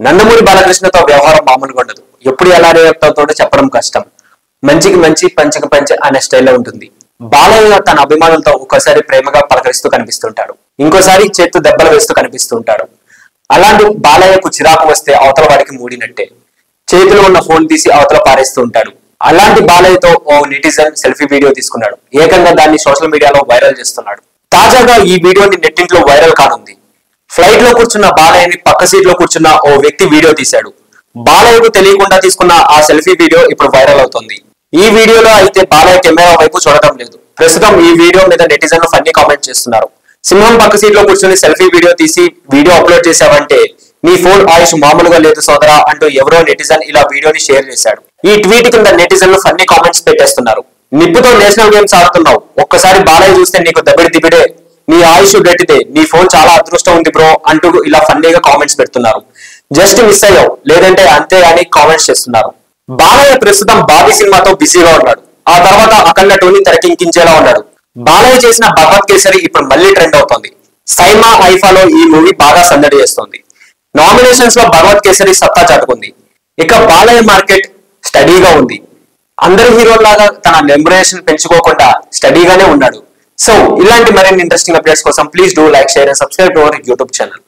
నందమూరి బాలకృష్ణతో వ్యవహారం మామూలుగా ఉండదు. ఎప్పుడు ఎలా రియాక్ట్ అవుతాడో చెప్పడం కష్టం. మంచికి మంచి, పంచికి పంచి అనే స్టైల్లో ఉంటుంది. బాలయ్య తన అభిమానులతో ఒక్కోసారి ప్రేమగా పలకరిస్తూ కనిపిస్తుంటాడు, ఇంకోసారి చేత్తు దెబ్బలు వేస్తూ కనిపిస్తూ ఉంటాడు. అలాంటి బాలయ్యకు చిరాకు వస్తే అవతల వాడికి మూడినట్టే. చేతిలో ఉన్న ఫోన్ తీసి అవతల పారేస్తూ ఉంటాడు. అలాంటి బాలయ్యతో ఓ నెటిజన్ సెల్ఫీ వీడియో తీసుకున్నాడు. ఏకంగా దాన్ని సోషల్ మీడియాలో వైరల్ చేస్తున్నాడు. తాజాగా ఈ వీడియోని నెట్టింట్లో వైరల్ కానుంది. ఫ్లైట్ లో కూర్చున్న బాలయ్యని పక్క సీట్ లో కూర్చున్న ఓ వ్యక్తి వీడియో తీశాడు. బాలయ్యకు తెలియకుండా తీసుకున్న ఆ సెల్ఫీ వీడియో ఇప్పుడు వైరల్ అవుతోంది. ఈ వీడియోలో అయితే బాలయ్య కెమెరా వైపు చూడటం లేదు. ప్రస్తుతం ఈ వీడియో మీద నెటిజన్లు ఫన్నీ కామెంట్ చేస్తున్నారు. సింహం పక్క సీట్ లో కూర్చొని సెల్ఫీ వీడియో తీసి వీడియో అప్లోడ్ చేశావంటే నీ ఫోన్ ఆయుష్ మామూలుగా లేదు సోదరా అంటూ ఎవరో నెటిజన్ ఇలా వీడియోని షేర్ చేశాడు. ఈ ట్వీట్ కింద నెటిజన్లు ఫన్నీ కామెంట్స్ పెట్టేస్తున్నారు. నిప్పుతో నేషనల్ గేమ్స్ ఆడుతున్నావు, ఒక్కసారి బాలయ్య చూస్తే నీకు దబిడి దిబిడే, నీ ఆయుష్ గట్టిదే, నీ ఫోన్ చాలా అదృష్టం ఉంది బ్రో అంటూ ఇలా ఫన్నీగా కామెంట్స్ పెడుతున్నారు. జస్ట్ మిస్ అయ్యావు, లేదంటే అంతే అని కామెంట్స్ చేస్తున్నారు. బాలయ్య ప్రస్తుతం బాబీ సినిమాతో బిజీగా ఉన్నాడు. ఆ తర్వాత అఖండ 2ని తెరకెక్కించేలా ఉన్నాడు. బాలయ్య చేసిన భగవత్ కేసరి ఇప్పుడు మళ్ళీ ట్రెండ్ అవుతోంది. సైమా ఐఫాలో ఈ మూవీ బాగా సందడి చేస్తోంది. నామినేషన్స్ లో భగవత్ కేసరి సత్తా చాటుకుంది. ఇక బాలయ్య మార్కెట్ స్టడీగా ఉంది. అందరి హీరోల్లాగా తన రెమ్యునరేషన్ పెంచుకోకుండా స్టడీగానే ఉన్నాడు. సో ఇలాంటి మరిన్ని ఇంట్రెస్టింగ్ అప్డేట్స్ కోసం please do like, share and subscribe to our YouTube channel.